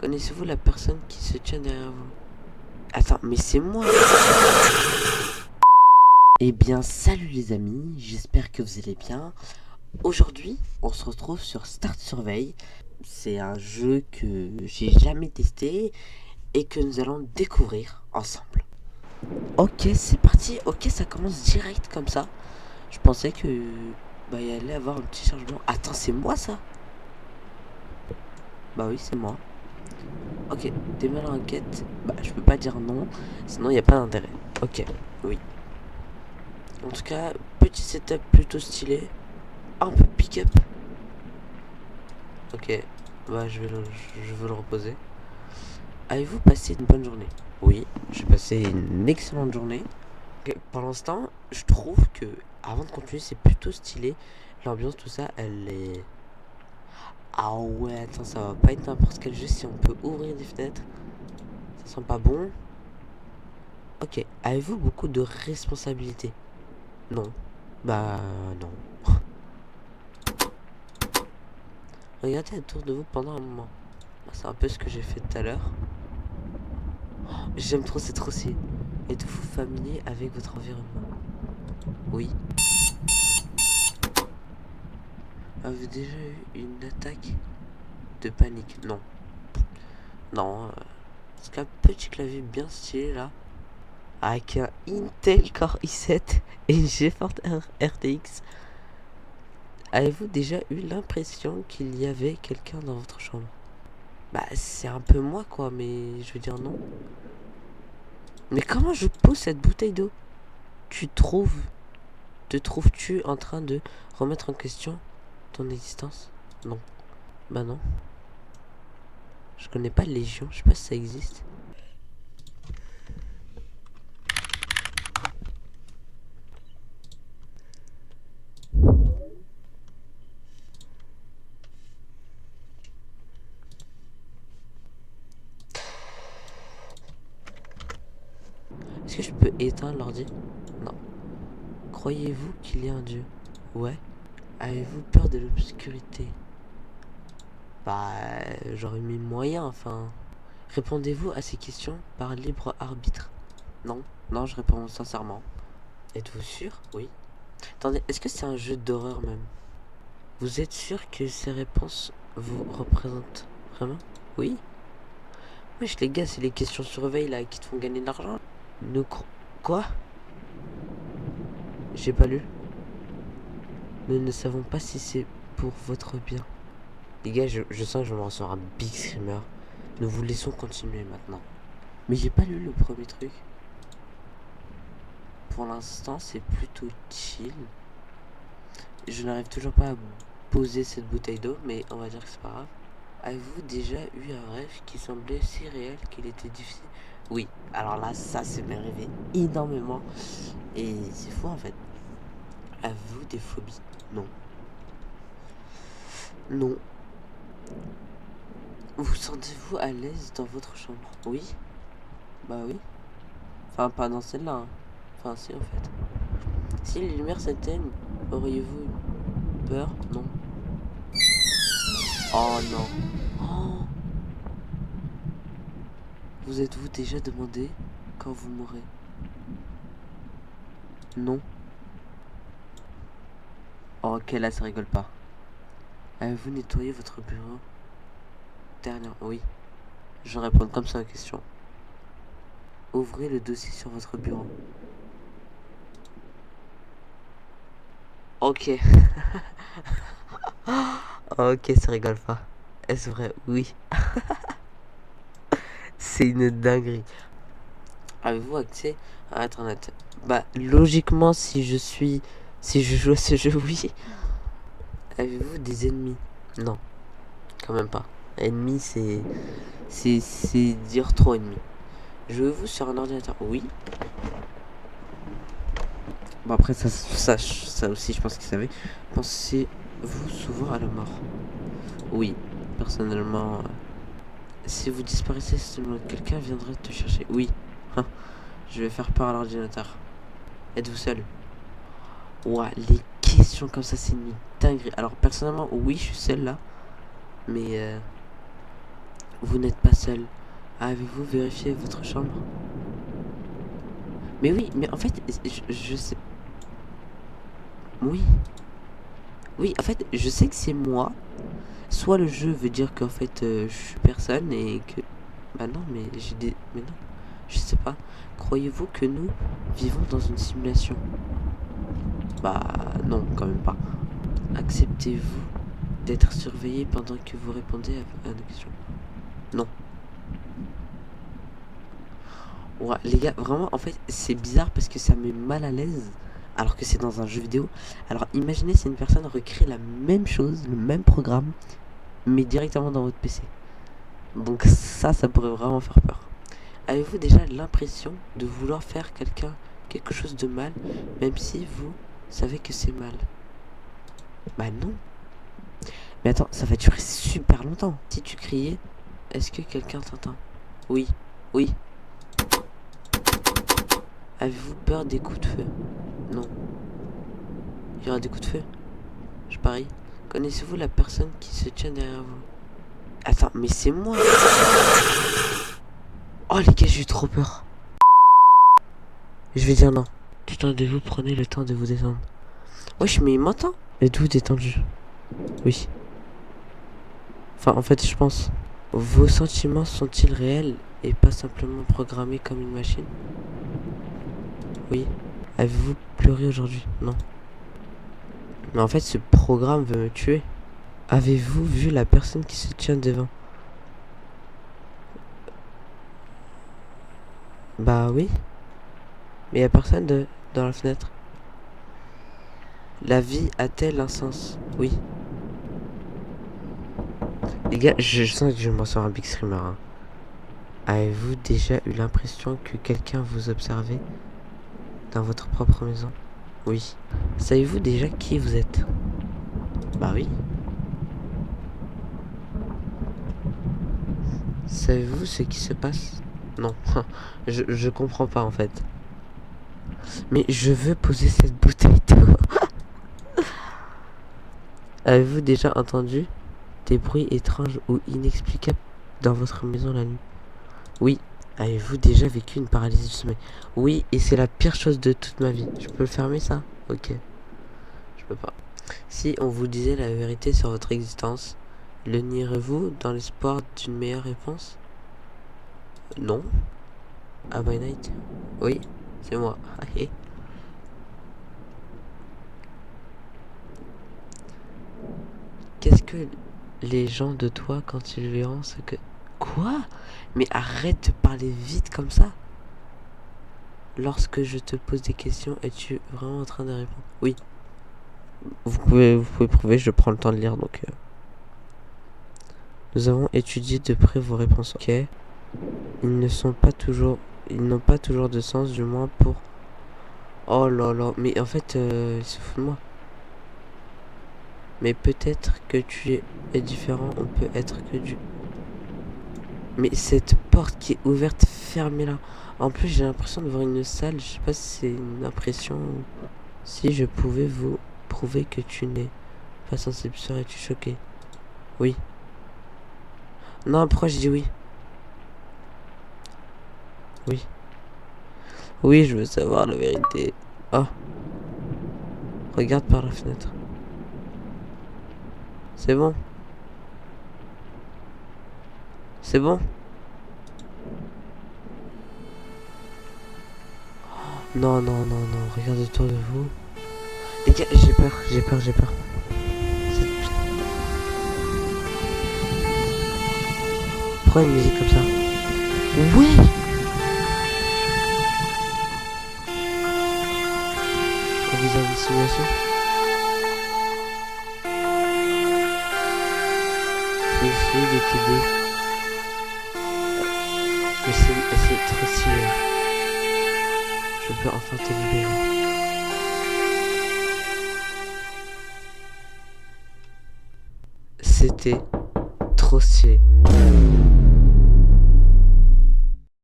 Connaissez-vous la personne qui se tient derrière vous? Attends, mais c'est moi. Eh bien, salut les amis, j'espère que vous allez bien. Aujourd'hui, on se retrouve sur Start Survey. C'est un jeu que j'ai jamais testé et que nous allons découvrir ensemble. Ok, c'est parti. Ok, ça commence direct comme ça. Je pensais que il allait avoir un petit changement. Attends, c'est moi ça? Bah oui, c'est moi. Ok, démarre l'enquête. Bah, je peux pas dire non, sinon il n'y a pas d'intérêt. Ok, oui. En tout cas, petit setup plutôt stylé. Un peu pick-up. Ok, bah je veux le reposer. Avez-vous passé une bonne journée? Oui, j'ai passé une excellente journée. Ok, pour l'instant, je trouve que avant de continuer, c'est plutôt stylé. L'ambiance, tout ça, elle est. Ah ouais, attends, ça va pas être n'importe quel jeu si on peut ouvrir des fenêtres. Ça sent pas bon. Ok, avez-vous beaucoup de responsabilités? Non. Bah non. Regardez autour de vous pendant un moment. C'est un peu ce que j'ai fait tout à l'heure. J'aime trop cette aussi. Êtes-vous familier avec votre environnement? Oui. Avez-vous déjà eu une attaque de panique? Non. Non. Parce qu'un petit clavier bien stylé là. Avec un Intel Core i7 et une GeForce RTX. Avez-vous déjà eu l'impression qu'il y avait quelqu'un dans votre chambre? Bah c'est un peu moi quoi, mais je veux dire non. Mais comment je pose cette bouteille d'eau? Tu trouves Te trouves-tu en train de remettre en question ton existence? Non. Bah non. Je connais pas Légion, je sais pas si ça existe. Est-ce que je peux éteindre l'ordi? Non. Croyez-vous qu'il y a un dieu? Ouais. Avez-vous peur de l'obscurité? Bah, j'aurais mis moyen, enfin. Répondez-vous à ces questions par libre arbitre? Non. Non, je réponds sincèrement. Êtes-vous sûr? Oui. Attendez, est-ce que c'est un jeu d'horreur même? Vous êtes sûr que ces réponses vous représentent vraiment? Oui. Wesh les gars, c'est les questions surveille là qui te font gagner de l'argent. Nous Quoi? J'ai pas lu. Nous ne savons pas si c'est pour votre bien. Les gars, je sens que je vais me recevoir un big screamer. Nous vous laissons continuer maintenant. Mais j'ai pas lu le premier truc. Pour l'instant, c'est plutôt chill. Je n'arrive toujours pas à poser cette bouteille d'eau, mais on va dire que c'est pas grave. Avez-vous déjà eu un rêve qui semblait si réel qu'il était difficile? Oui, alors là, ça m'est arrivé énormément. Et c'est fou en fait. Avez-vous des phobies? Non. Non. Vous sentez-vous à l'aise dans votre chambre? Oui. Bah oui. Enfin, pas dans celle-là, hein. Enfin, si, en fait. Si les lumières s'éteignent, auriez-vous peur? Non. Oh non. Oh. Vous êtes-vous déjà demandé quand vous mourrez? Non. Oh, ok, là, ça rigole pas. Avez-vous nettoyé votre bureau? Dernière, oui. Je réponds comme ça à la question. Ouvrez le dossier sur votre bureau. Ok. Ok, ça rigole pas. Est-ce vrai? Oui. C'est une dinguerie. Avez-vous accès à Internet? Bah, logiquement, si je joue à ce jeu, oui. Avez-vous des ennemis? Non, quand même pas. Ennemi, c'est dire trop ennemi. Jouez-vous sur un ordinateur? Oui. Bon, après, ça aussi, je pense qu'il savait. Pensez-vous souvent à la mort? Oui, personnellement. Si vous disparaissez, quelqu'un viendrait te chercher. Oui. Je vais faire peur à l'ordinateur. Êtes-vous seul? Ouah, les questions comme ça, c'est une dinguerie. Alors, personnellement, oui, je suis seul là. Mais vous n'êtes pas seul. Avez-vous vérifié votre chambre? Mais oui, mais en fait, je sais... Oui. Oui, en fait, je sais que c'est moi. Soit le jeu veut dire qu'en fait, je suis personne et que... Bah non, mais j'ai des... Mais non, je sais pas. Croyez-vous que nous vivons dans une simulation? Bah non, quand même pas. Acceptez-vous d'être surveillé pendant que vous répondez à nos questions? Non. Ouais, les gars, vraiment, en fait, c'est bizarre parce que ça me met mal à l'aise alors que c'est dans un jeu vidéo. Alors imaginez si une personne recrée la même chose, le même programme, mais directement dans votre PC. Donc ça pourrait vraiment faire peur. Avez-vous déjà l'impression de vouloir faire quelque chose de mal, même si vous savez que c'est mal? Bah non. Mais attends, ça va durer super longtemps. Si tu criais, est-ce que quelqu'un t'entend? Oui, oui. Avez-vous peur des coups de feu? Non. Il y aura des coups de feu? Je parie. Connaissez-vous la personne qui se tient derrière vous? Attends, mais c'est moi. Oh les gars, j'ai eu trop peur. Je vais dire non. Détendez-vous, prenez le temps de vous détendre. Wesh, mais il m'entend. Êtes-vous détendu? Oui. Enfin, en fait, je pense. Vos sentiments sont-ils réels et pas simplement programmés comme une machine? Oui. Avez-vous pleuré aujourd'hui? Non. Mais en fait, ce programme veut me tuer. Avez-vous vu la personne qui se tient devant? Bah oui. Mais y a personne dans la fenêtre. La vie a-t-elle un sens? Oui. Les gars, je sens que je m'en sors un big screamer. Hein. Avez-vous déjà eu l'impression que quelqu'un vous observait dans votre propre maison? Oui. Savez-vous déjà qui vous êtes? Bah oui. Savez-vous ce qui se passe? Non. je comprends pas en fait. Mais je veux poser cette bouteille d'eau. Avez-vous déjà entendu des bruits étranges ou inexplicables dans votre maison la nuit? Oui. Avez-vous déjà vécu une paralysie du sommeil? Oui, et c'est la pire chose de toute ma vie. Je peux le fermer ça? Ok. Je peux pas. Si on vous disait la vérité sur votre existence, le nierez-vous dans l'espoir d'une meilleure réponse? Non. Ah by night? Oui, c'est moi. Qu'est-ce que les gens de toi quand ils verront ce que... Quoi? Mais arrête de parler vite comme ça. Lorsque je te pose des questions, es-tu vraiment en train de répondre? Oui. Vous pouvez prouver, je prends le temps de lire donc... Nous avons étudié de près vos réponses. Ok. Ils n'ont pas toujours de sens, du moins pour... Oh là là, mais en fait, il se fout de moi. Mais peut-être que tu es différent, on peut être que du... Mais cette porte qui est ouverte, fermez-la. En plus, j'ai l'impression de voir une salle, je sais pas si c'est une impression ou... Si je pouvais vous prouver que tu n'es pas sensible, serais-tu choqué? Oui. Non, pourquoi je dis oui? Oui. Oui, je veux savoir la vérité. Oh. Regarde par la fenêtre. C'est bon. C'est bon. Non, non, non, non. Regarde autour de vous. Les gars, j'ai peur, j'ai peur, j'ai peur. Pourquoi une musique comme ça? Oui. On vit dans une simulation. J'ai essayé de t'aider. Mais c'est trop stylé. Je peux enfin te libérer. C'était trop stylé.